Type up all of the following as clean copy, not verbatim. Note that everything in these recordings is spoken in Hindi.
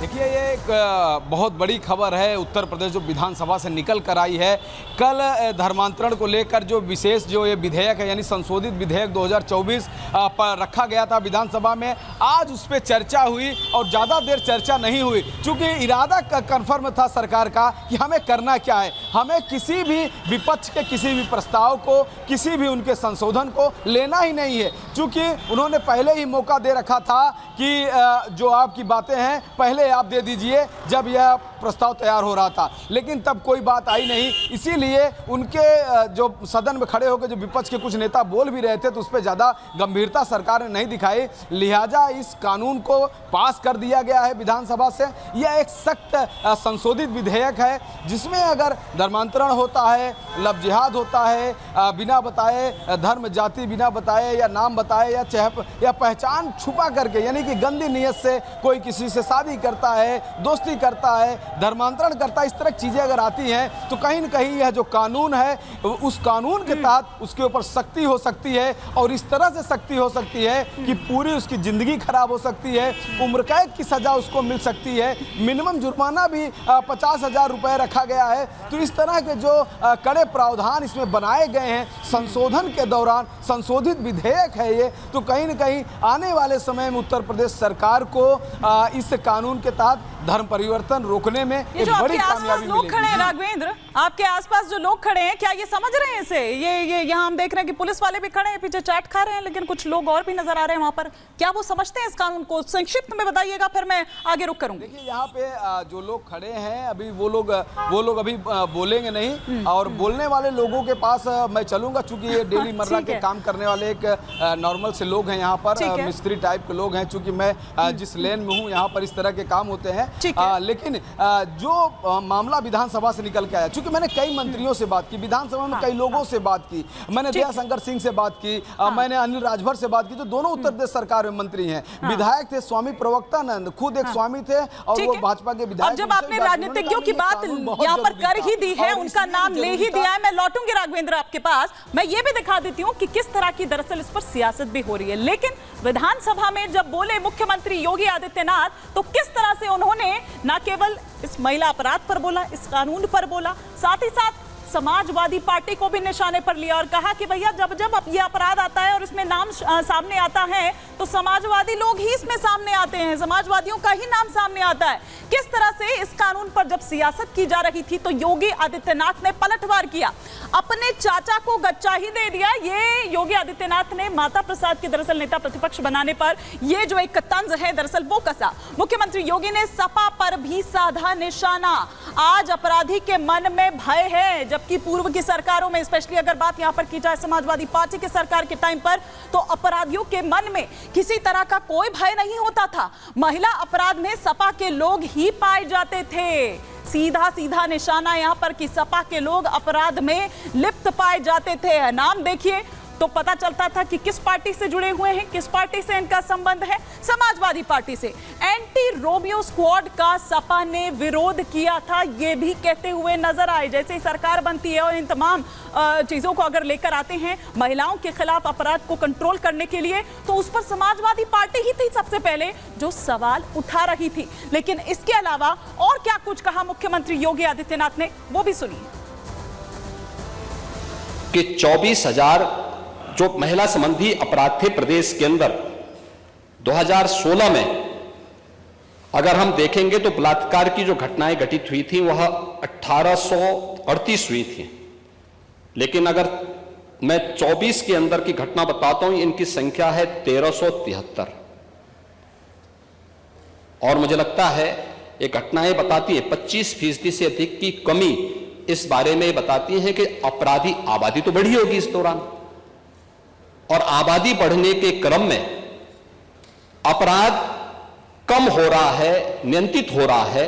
देखिए, ये एक बहुत बड़ी खबर है उत्तर प्रदेश जो विधानसभा से निकल कर आई है। कल धर्मांतरण को लेकर जो विशेष जो ये विधेयक है यानी संशोधित विधेयक 2024 पर रखा गया था विधानसभा में, आज उस पर चर्चा हुई और ज़्यादा देर चर्चा नहीं हुई क्योंकि इरादा कन्फर्म था सरकार का कि हमें करना क्या है। हमें किसी भी विपक्ष के किसी भी प्रस्ताव को, किसी भी उनके संशोधन को लेना ही नहीं है, क्योंकि उन्होंने पहले ही मौका दे रखा था कि जो आपकी बातें हैं पहले आप दे दीजिए जब यह प्रस्ताव तैयार हो रहा था, लेकिन तब कोई बात आई नहीं। इसीलिए उनके जो सदन में खड़े होकर जो विपक्ष के कुछ नेता बोल भी रहे थे तो उस पर ज़्यादा गंभीरता सरकार ने नहीं दिखाई, लिहाजा इस कानून को पास कर दिया गया है विधानसभा से। यह एक सख्त संशोधित विधेयक है जिसमें अगर धर्मांतरण होता है, लव जिहाद होता है, बिना बताए धर्म जाति बिना बताए या नाम बताए या पहचान छुपा करके, यानी कि गंदी नीयत से कोई किसी से शादी करता है, दोस्ती करता है, धर्मांतरण करता है, इस तरह चीज़ें अगर आती हैं तो कहीं न कहीं यह जो कानून है उस कानून के तहत उसके ऊपर सख्ती हो सकती है और इस तरह से सख्ती हो सकती है कि पूरी उसकी ज़िंदगी खराब हो सकती है, उम्र कैद की सज़ा उसको मिल सकती है, मिनिमम जुर्माना भी 50,000 रुपये रखा गया है। तो इस तरह के जो कड़े प्रावधान इसमें बनाए गए हैं संशोधन के दौरान, संशोधित विधेयक है ये, तो कहीं न कहीं आने वाले समय में उत्तर प्रदेश सरकार को इस कानून के तहत धर्म परिवर्तन रोकने में एक बड़ी कामयाबी लोग खड़े हैं राघवेंद्र, आपके आसपास जो लोग खड़े हैं क्या ये समझ रहे हैं इसे? ये यहाँ हम देख रहे हैं कि पुलिस वाले भी खड़े हैं, पीछे चाट खा रहे हैं, लेकिन कुछ लोग और भी नजर आ रहे हैं वहां पर। क्या वो समझते हैं इस कानून को? संक्षिप्त में बताइएगा, फिर मैं आगे रुक करूंगी। देखिए, यहाँ पे जो लोग खड़े हैं अभी वो लोग अभी बोलेंगे नहीं और बोलने वाले लोगों के पास मैं चलूंगा, चूंकि ये डेली मर्रा के काम करने वाले एक नॉर्मल से लोग हैं यहाँ पर, मिस्त्री टाइप के लोग हैं। चूंकि मैं जिस लेन में हूँ यहाँ पर इस तरह के काम होते हैं, लेकिन जो मामला विधानसभा से निकल के आया, चूंकि मैंने कई मंत्रियों से बात की, विधानसभा में कई लोगों से बात की, मैंने दयाशंकर सिंह से बात की, मैंने अनिल राजभर से बात की, जो दोनों उत्तर प्रदेश सरकार में मंत्री हैं, विधायक थे, स्वामी प्रवक्तानंद खुद एक स्वामी थे और वो भाजपा के विधायक। जब आपने राजनीतिज्ञों की बात यहाँ पर कर ही दी है, उनका नाम ले ही दिया है, मैं लौटूंगी राघवेंद्र आपके पास। मैं ये भी दिखा देती हूँ कि किस तरह की दरअसल इस पर सियासत भी हो रही है। लेकिन विधानसभा में जब बोले मुख्यमंत्री योगी आदित्यनाथ, तो किस तरह से उन्होंने न केवल इस महिला अपराध पर बोला, इस कानून पर बोला, साथ ही साथ समाजवादी पार्टी को भी निशाने पर लिया और कहा कि भैया जब जब अब ये अपराध आता है और इसमें नाम सामने आता है तो समाजवादी लोग ही इसमें सामने आते हैं, समाजवादियों का ही नाम सामने आता है। किस तरह से इस कानून पर जब सियासत की जा रही थी तो योगी आदित्यनाथ ने पलटवार किया, अपने चाचा को गच्चा ही दे दिया। ये योगी आदित्यनाथ ने माता प्रसाद के दरअसल नेता प्रतिपक्ष बनाने पर ये जो एक तंज है दरअसल वो कसा। मुख्यमंत्री योगी ने सपा पर भी साधा निशाना। आज अपराधी के मन में भय है, जबकि पूर्व की सरकारों में, स्पेशली अगर बात यहां पर की जाए समाजवादी पार्टी की सरकार के टाइम पर, तो अपराधियों के मन में किसी तरह का कोई भय नहीं होता था। महिला अपराध में सपा के लोग ही पाए जाते थे। सीधा सीधा निशाना यहां पर कि सपा के लोग अपराध में लिप्त पाए जाते थे। नाम देखिए तो पता चलता था कि किस पार्टी से जुड़े हुए हैं, किस पार्टी से इनका संबंध है, समाजवादी पार्टी से। एंटी रोमियो स्क्वाड का सपा ने विरोध किया था, ये भी कहते हुए नजर आए। जैसे ही सरकार बनती है और इन तमाम चीजों को अगर लेकर आते हैं महिलाओं के खिलाफ अपराध को कंट्रोल करने के लिए, तो उस पर समाजवादी पार्टी ही थी सबसे पहले जो सवाल उठा रही थी। लेकिन इसके अलावा और क्या कुछ कहा मुख्यमंत्री योगी आदित्यनाथ ने, वो भी सुनिए। कि 24,000 जो महिला संबंधी अपराध थे प्रदेश के अंदर 2016 में अगर हम देखेंगे तो बलात्कार की जो घटनाएं घटित हुई थी वह 1838 हुई थी। लेकिन अगर मैं 24 के अंदर की घटना बताता हूं, इनकी संख्या है 1373। और मुझे लगता है ये घटनाएं बताती है 25% से अधिक की कमी इस बारे में बताती है कि अपराधी आबादी तो बढ़ी होगी इस दौरान, और आबादी बढ़ने के क्रम में अपराध कम हो रहा है, नियंत्रित हो रहा है।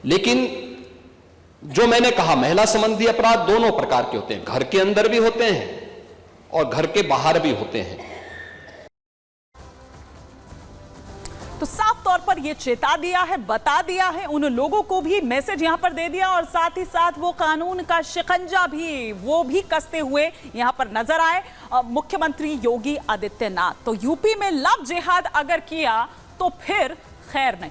लेकिन जो मैंने कहा महिला संबंधी अपराध दोनों प्रकार के होते हैं, घर के अंदर भी होते हैं और घर के बाहर भी होते हैं। तो साफ तौर पर यह चेता दिया है, बता दिया है, उन लोगों को भी मैसेज यहां पर दे दिया और साथ ही साथ वो कानून का शिकंजा भी वो भी कसते हुए यहां पर नजर आए मुख्यमंत्री योगी आदित्यनाथ। तो यूपी में लव जिहाद अगर किया तो फिर खैर नहीं।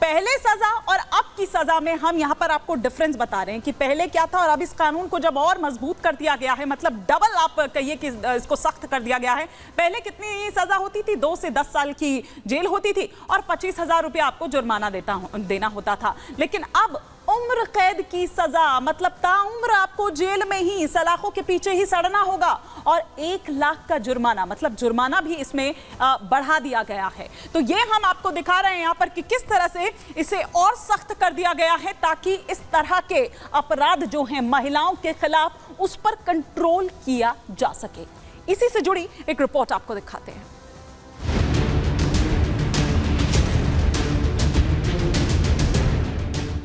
पहले सजा और अब की सजा में हम यहां पर आपको डिफरेंस बता रहे हैं कि पहले क्या था और अब इस कानून को जब और मजबूत कर दिया गया है, मतलब डबल आप कहिए कि इसको सख्त कर दिया गया है। पहले कितनी सजा होती थी? 2 से 10 साल की जेल होती थी और 25,000 रुपया आपको जुर्माना देना होता था। लेकिन अब उम्र कैद की सजा, मतलब ताउम्र आपको जेल में ही सलाखों के पीछे ही सड़ना होगा और 1 लाख का जुर्माना, मतलब जुर्माना भी इसमें बढ़ा दिया गया है। तो ये हम आपको दिखा रहे हैं यहाँ पर कि किस तरह से इसे और सख्त कर दिया गया है ताकि इस तरह के अपराध जो हैं महिलाओं के खिलाफ उस पर कंट्रोल किया जा सके। इसी से जुड़ी एक रिपोर्ट आपको दिखाते हैं।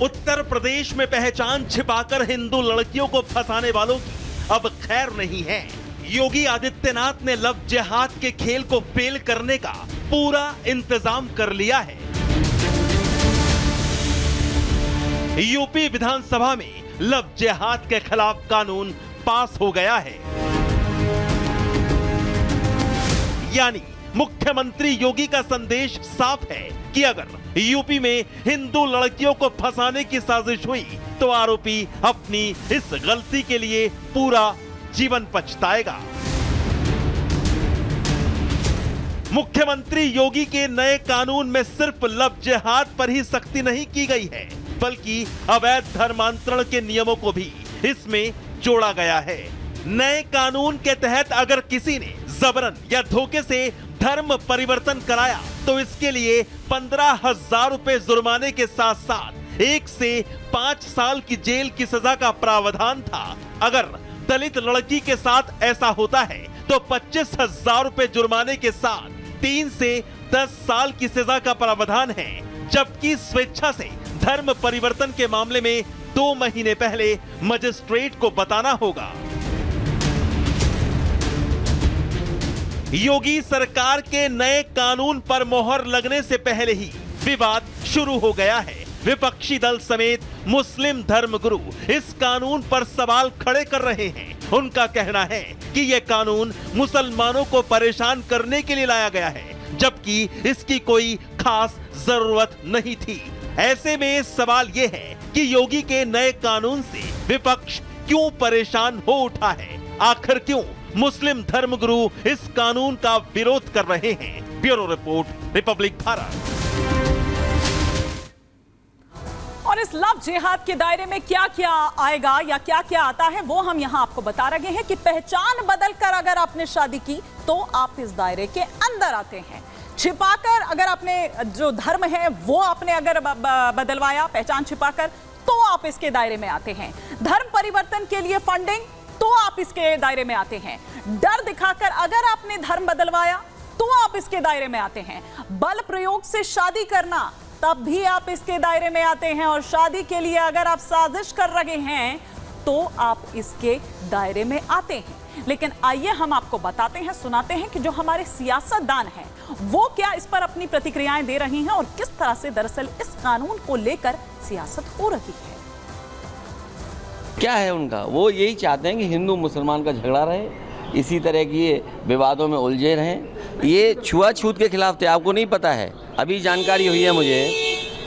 उत्तर प्रदेश में पहचान छिपाकर हिंदू लड़कियों को फंसाने वालों की अब खैर नहीं है। योगी आदित्यनाथ ने लव जिहाद के खेल को फेल करने का पूरा इंतजाम कर लिया है। यूपी विधानसभा में लव जिहाद के खिलाफ कानून पास हो गया है। यानी मुख्यमंत्री योगी का संदेश साफ है कि अगर यूपी में हिंदू लड़कियों को फंसाने की साजिश हुई तो आरोपी अपनी इस गलती के लिए पूरा जीवन पछताएगा। मुख्यमंत्री योगी के नए कानून में सिर्फ लव जिहाद पर ही सख्ती नहीं की गई है, बल्कि अवैध धर्मांतरण के नियमों को भी इसमें जोड़ा गया है। नए कानून के तहत अगर किसी ने जबरन या धोखे से धर्म परिवर्तन कराया तो इसके लिए 15,000 रुपए जुर्माने के साथ साथ 1 से 5 साल की जेल की सजा का प्रावधान था। अगर दलित लड़की के साथ ऐसा होता है तो 25,000 रुपए जुर्माने के साथ 3 से 10 साल की सजा का प्रावधान है। जबकि स्वेच्छा से धर्म परिवर्तन के मामले में 2 महीने पहले मजिस्ट्रेट को बताना होगा। योगी सरकार के नए कानून पर मोहर लगने से पहले ही विवाद शुरू हो गया है। विपक्षी दल समेत मुस्लिम धर्मगुरु इस कानून पर सवाल खड़े कर रहे हैं। उनका कहना है कि यह कानून मुसलमानों को परेशान करने के लिए लाया गया है, जबकि इसकी कोई खास जरूरत नहीं थी। ऐसे में सवाल यह है कि योगी के नए कानून से विपक्ष क्यों परेशान हो उठा है? आखिर क्यों मुस्लिम धर्मगुरु इस कानून का विरोध कर रहे हैं? Bureau report, Republic Bharat. और इस लव जिहाद के दायरे में क्या क्या आएगा या क्या क्या आता है वो हम यहां आपको बता रहे हैं कि पहचान बदलकर अगर आपने शादी की तो आप इस दायरे के अंदर आते हैं। छिपाकर अगर आपने जो धर्म है वो आपने अगर बदलवाया पहचान छिपाकर तो आप इसके दायरे में आते हैं। धर्म परिवर्तन के लिए फंडिंग तो आप इसके दायरे में आते हैं। डर दिखाकर अगर आपने धर्म बदलवाया तो आप इसके दायरे में आते हैं। बल प्रयोग से शादी करना तब भी आप इसके दायरे में आते हैं। और शादी के लिए अगर आप साजिश कर रहे हैं तो आप इसके दायरे में आते हैं। लेकिन आइए हम आपको बताते हैं, सुनाते हैं कि जो हमारे सियासतदान हैं वो क्या इस पर अपनी प्रतिक्रियाएं दे रही हैं और किस तरह से दरअसल इस कानून को लेकर सियासत हो रही है। क्या है उनका? वो यही चाहते हैं कि हिंदू मुसलमान का झगड़ा रहे, इसी तरह की ये विवादों में उलझे रहें। ये छुआछूत के खिलाफ थे, आपको नहीं पता है? अभी जानकारी हुई है मुझे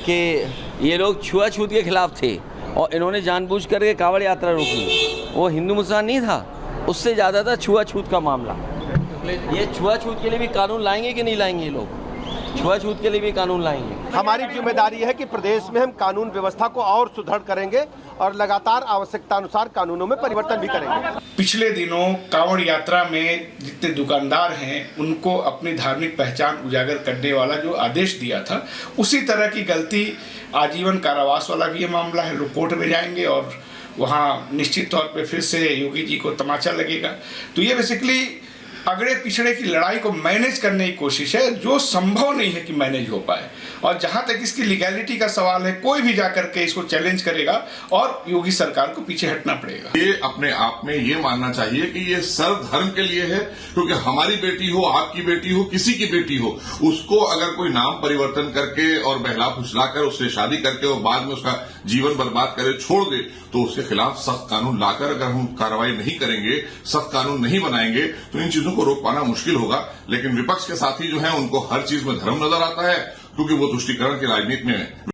कि ये लोग छुआछूत के खिलाफ थे और इन्होंने जानबूझ करके कांवड़ यात्रा रोकी। वो हिंदू मुसलमान नहीं था, उससे ज़्यादा था छुआछूत का मामला। ये छुआछूत के लिए भी कानून लाएंगे कि नहीं लाएंगे? ये लोग छुआछूत के लिए भी कानून लाएंगे। हमारी जिम्मेदारी है कि प्रदेश में हम कानून व्यवस्था को और सुदृढ़ करेंगे और लगातार आवश्यकता अनुसार कानूनों में परिवर्तन भी करेंगे। पिछले दिनों कांवड़ यात्रा में जितने दुकानदार हैं उनको अपनी धार्मिक पहचान उजागर करने वाला जो आदेश दिया था, उसी तरह की गलती आजीवन कारावास वाला भी ये मामला है। लोग कोर्ट में जाएंगे और वहाँ निश्चित तौर पे फिर से योगी जी को तमाचा लगेगा। तो ये बेसिकली अगड़े पिछड़े की लड़ाई को मैनेज करने की कोशिश है, जो संभव नहीं है कि मैनेज हो पाए। और जहां तक इसकी लीगैलिटी का सवाल है, कोई भी जाकर के इसको चैलेंज करेगा और योगी सरकार को पीछे हटना पड़ेगा। ये अपने आप में ये मानना चाहिए कि ये सर्वधर्म के लिए है, क्योंकि हमारी बेटी हो, आपकी बेटी हो, किसी की बेटी हो, उसको अगर कोई नाम परिवर्तन करके और बहला फुसला कर उससे शादी करके और बाद में उसका जीवन बर्बाद करे छोड़ दे, तो उसके खिलाफ सख्त कानून लाकर अगर हम कार्रवाई नहीं करेंगे, सख्त कानून नहीं बनाएंगे, तो इन चीजों को रोक पाना मुश्किल होगा। लेकिन विपक्ष के साथी जो है उनको हर चीज में धर्म नजर आता है, क्योंकि वो तुष्टीकरण की राजनीति में